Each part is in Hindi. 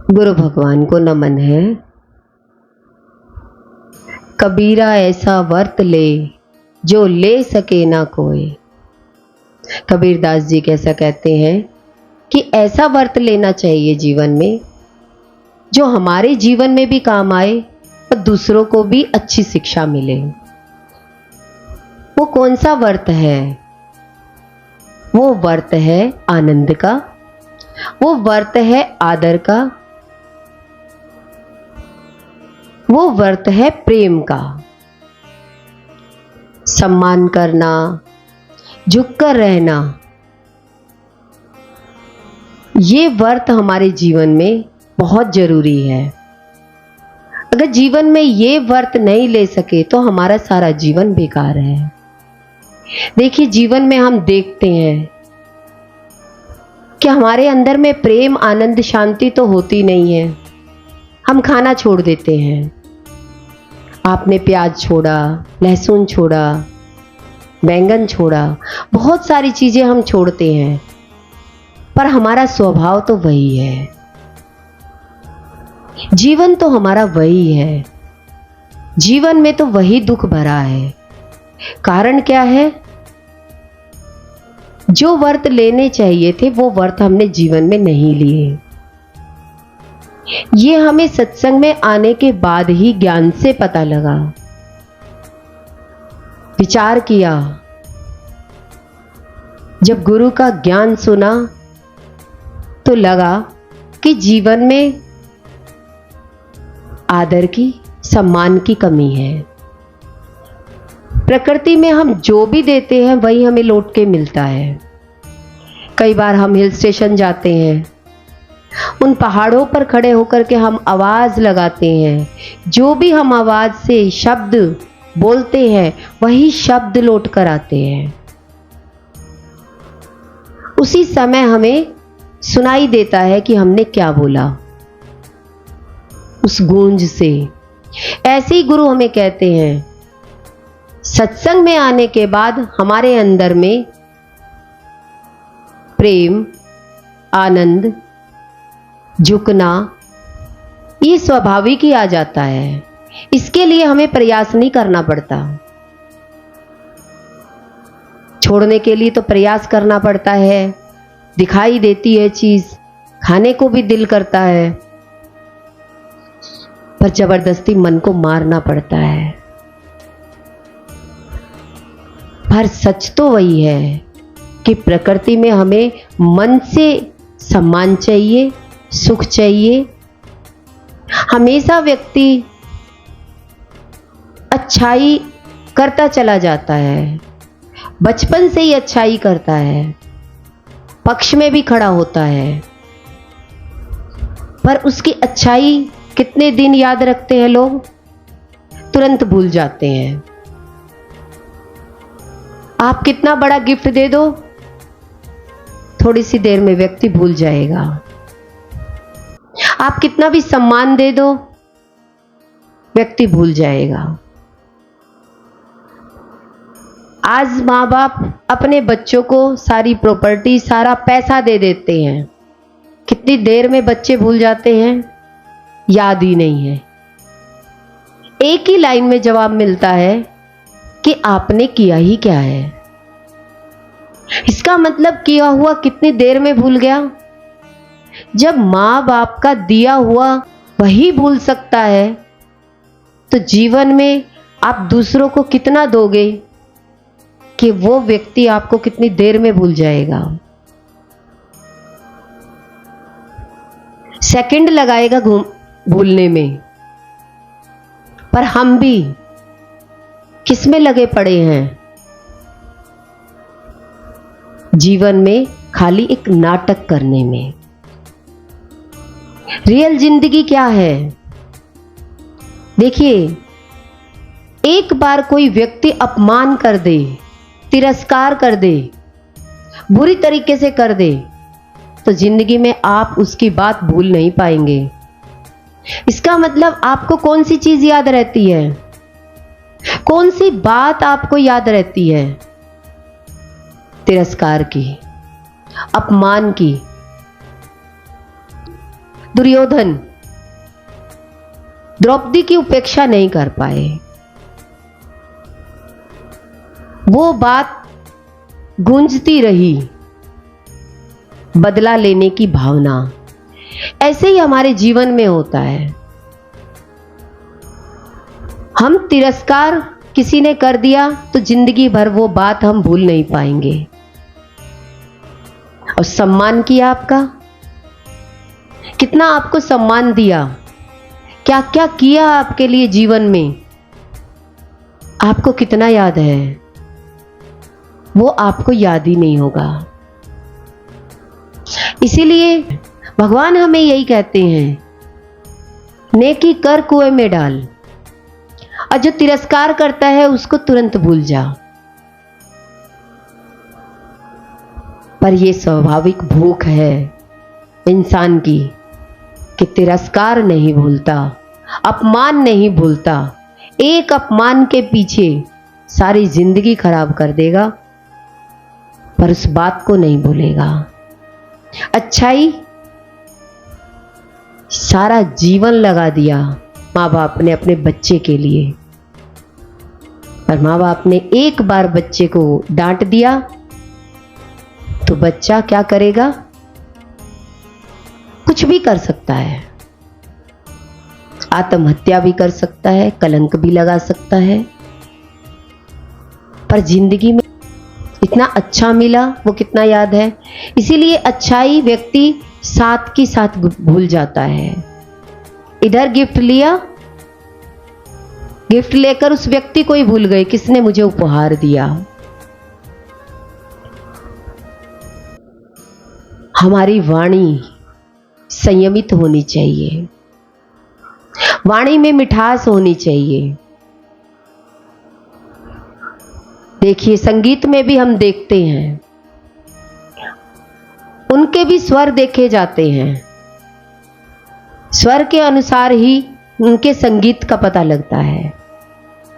गुरु भगवान को नमन है। कबीरा ऐसा वर्त ले जो ले सके ना कोई। कबीरदास जी कैसा कहते हैं कि ऐसा वर्त लेना चाहिए जीवन में जो हमारे जीवन में भी काम आए और दूसरों को भी अच्छी शिक्षा मिले। वो कौन सा वर्त है? वो वर्त है आनंद का, वो वर्त है आदर का, वो वर्त है प्रेम का। सम्मान करना, झुककर रहना, ये वर्त हमारे जीवन में बहुत जरूरी है। अगर जीवन में ये वर्त नहीं ले सके तो हमारा सारा जीवन बेकार है। देखिए, जीवन में हम देखते हैं कि हमारे अंदर में प्रेम, आनंद, शांति तो होती नहीं है। हम खाना छोड़ देते हैं। आपने प्याज छोड़ा, लहसुन छोड़ा, बैंगन छोड़ा, बहुत सारी चीजें हम छोड़ते हैं, पर हमारा स्वभाव तो वही है। जीवन तो हमारा वही है। जीवन में तो वही दुख भरा है। कारण क्या है? जो वर्त लेने चाहिए थे वो वर्त हमने जीवन में नहीं लिए। ये हमें सत्संग में आने के बाद ही ज्ञान से पता लगा। विचार किया, जब गुरु का ज्ञान सुना तो लगा कि जीवन में आदर की, सम्मान की कमी है। प्रकृति में हम जो भी देते हैं वही हमें लौट के मिलता है। कई बार हम हिल स्टेशन जाते हैं, उन पहाड़ों पर खड़े होकर के हम आवाज लगाते हैं। जो भी हम आवाज से शब्द बोलते हैं वही शब्द लौट कर आते हैं। उसी समय हमें सुनाई देता है कि हमने क्या बोला, उस गूंज से। ऐसे ही गुरु हमें कहते हैं, सत्संग में आने के बाद हमारे अंदर में प्रेम, आनंद, झुकना, ये स्वाभाविक ही आ जाता है। इसके लिए हमें प्रयास नहीं करना पड़ता। छोड़ने के लिए तो प्रयास करना पड़ता है। दिखाई देती है चीज, खाने को भी दिल करता है, पर जबरदस्ती मन को मारना पड़ता है। पर सच तो वही है कि प्रकृति में हमें मन से सम्मान चाहिए, सुख चाहिए। हमेशा व्यक्ति अच्छाई करता चला जाता है, बचपन से ही अच्छाई करता है, पक्ष में भी खड़ा होता है, पर उसकी अच्छाई कितने दिन याद रखते हैं लोग? तुरंत भूल जाते हैं। आप कितना बड़ा गिफ्ट दे दो, थोड़ी सी देर में व्यक्ति भूल जाएगा। आप कितना भी सम्मान दे दो, व्यक्ति भूल जाएगा। आज माँ बाप अपने बच्चों को सारी प्रॉपर्टी, सारा पैसा दे देते हैं। कितनी देर में बच्चे भूल जाते हैं, याद ही नहीं है। एक ही लाइन में जवाब मिलता है कि आपने किया ही क्या है। इसका मतलब किया हुआ कितनी देर में भूल गया। जब माँ बाप का दिया हुआ वही भूल सकता है, तो जीवन में आप दूसरों को कितना दोगे कि वो व्यक्ति आपको कितनी देर में भूल जाएगा। सेकंड लगेगा भूलने में। पर हम भी किस में लगे पड़े हैं? जीवन में खाली एक नाटक करने में। रियल जिंदगी क्या है? देखिए, एक बार कोई व्यक्ति अपमान कर दे, तिरस्कार कर दे, बुरी तरीके से कर दे, तो जिंदगी में आप उसकी बात भूल नहीं पाएंगे। इसका मतलब आपको कौन सी चीज याद रहती है? कौन सी बात आपको याद रहती है? तिरस्कार की, अपमान की। दुर्योधन द्रौपदी की उपेक्षा नहीं कर पाए। वो बात गूंजती रही, बदला लेने की भावना। ऐसे ही हमारे जीवन में होता है। हम तिरस्कार किसी ने कर दिया तो जिंदगी भर वो बात हम भूल नहीं पाएंगे। और सम्मान किया आपका, कितना आपको सम्मान दिया, क्या क्या किया आपके लिए जीवन में, आपको कितना याद है? वो आपको याद ही नहीं होगा। इसीलिए भगवान हमें यही कहते हैं, नेकी कर कुएं में डाल, और जो तिरस्कार करता है उसको तुरंत भूल जा। पर यह स्वाभाविक भूख है इंसान की कि तिरस्कार नहीं भूलता, अपमान नहीं भूलता। एक अपमान के पीछे सारी जिंदगी खराब कर देगा, पर उस बात को नहीं भूलेगा। अच्छाई सारा जीवन लगा दिया माँ बाप ने अपने बच्चे के लिए, पर माँ बाप ने एक बार बच्चे को डांट दिया तो बच्चा क्या करेगा? कुछ भी कर सकता है, आत्महत्या भी कर सकता है, कलंक भी लगा सकता है। पर जिंदगी में इतना अच्छा मिला वो कितना याद है। इसीलिए अच्छाई व्यक्ति साथ की साथ भूल जाता है। इधर गिफ्ट लिया, गिफ्ट लेकर उस व्यक्ति को ही भूल गए किसने मुझे उपहार दिया। हमारी वाणी संयमित होनी चाहिए, वाणी में मिठास होनी चाहिए। देखिए संगीत में भी हम देखते हैं, उनके भी स्वर देखे जाते हैं, स्वर के अनुसार ही उनके संगीत का पता लगता है,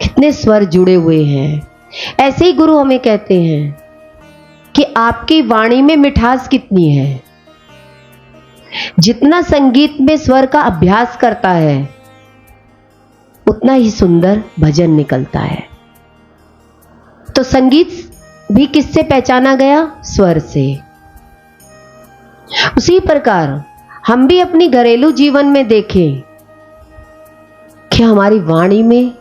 कितने स्वर जुड़े हुए हैं। ऐसे ही गुरु हमें कहते हैं कि आपकी वाणी में मिठास कितनी है। जितना संगीत में स्वर का अभ्यास करता है उतना ही सुंदर भजन निकलता है। तो संगीत भी किससे पहचाना गया? स्वर से। उसी प्रकार हम भी अपनी घरेलू जीवन में देखें कि हमारी वाणी में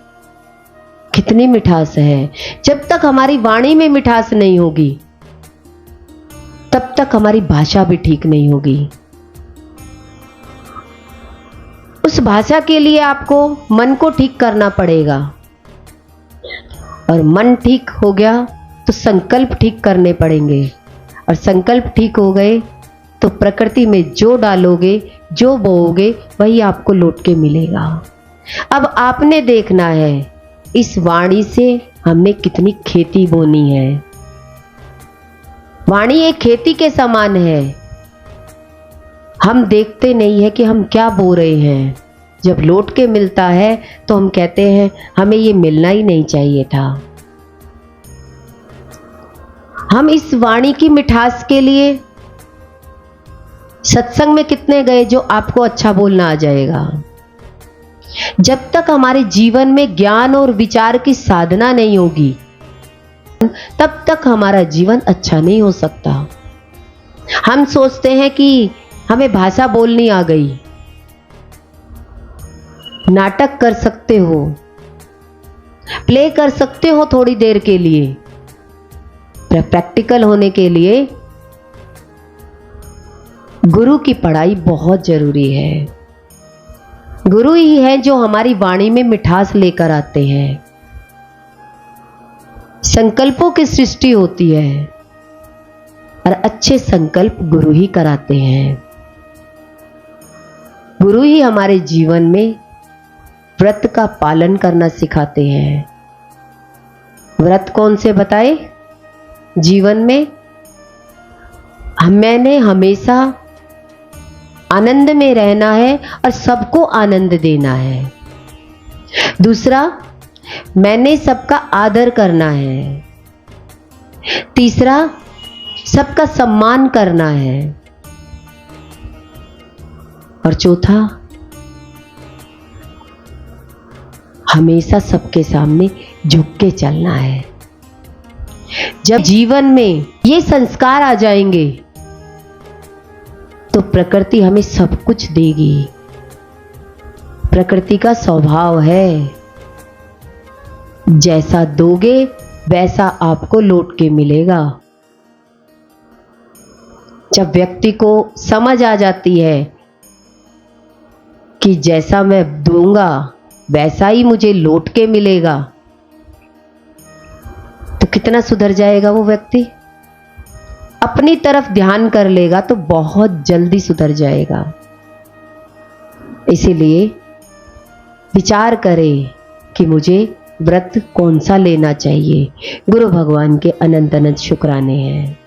कितनी मिठास है। जब तक हमारी वाणी में मिठास नहीं होगी तब तक हमारी भाषा भी ठीक नहीं होगी। उस भाषा के लिए आपको मन को ठीक करना पड़ेगा, और मन ठीक हो गया तो संकल्प ठीक करने पड़ेंगे, और संकल्प ठीक हो गए तो प्रकृति में जो डालोगे, जो बोओगे, वही आपको लौट के मिलेगा। अब आपने देखना है इस वाणी से हमने कितनी खेती बोनी है। वाणी एक खेती के समान है। हम देखते नहीं है कि हम क्या बो रहे हैं। जब लौट के मिलता है तो हम कहते हैं हमें ये मिलना ही नहीं चाहिए था। हम इस वाणी की मिठास के लिए सत्संग में कितने गए जो आपको अच्छा बोलना आ जाएगा। जब तक हमारे जीवन में ज्ञान और विचार की साधना नहीं होगी तब तक हमारा जीवन अच्छा नहीं हो सकता। हम सोचते हैं कि हमें भाषा बोलनी आ गई, नाटक कर सकते हो, प्ले कर सकते हो थोड़ी देर के लिए, प्रैक्टिकल होने के लिए गुरु की पढ़ाई बहुत जरूरी है। गुरु ही है जो हमारी वाणी में मिठास लेकर आते हैं। संकल्पों की सृष्टि होती है और अच्छे संकल्प गुरु ही कराते हैं। गुरु ही हमारे जीवन में व्रत का पालन करना सिखाते हैं। व्रत कौन से बताए? जीवन में मैंने हमेशा आनंद में रहना है और सबको आनंद देना है। दूसरा, मैंने सबका आदर करना है। तीसरा, सबका सम्मान करना है। और चौथा, हमेशा सबके सामने झुक के चलना है। जब जीवन में ये संस्कार आ जाएंगे तो प्रकृति हमें सब कुछ देगी। प्रकृति का स्वभाव है, जैसा दोगे वैसा आपको लौट के मिलेगा। जब व्यक्ति को समझ आ जाती है कि जैसा मैं दूंगा वैसा ही मुझे लौट के मिलेगा, तो कितना सुधर जाएगा वो व्यक्ति। अपनी तरफ ध्यान कर लेगा तो बहुत जल्दी सुधर जाएगा। इसीलिए विचार करें कि मुझे व्रत कौन सा लेना चाहिए। गुरु भगवान के अनंत अनंत शुक्राने हैं।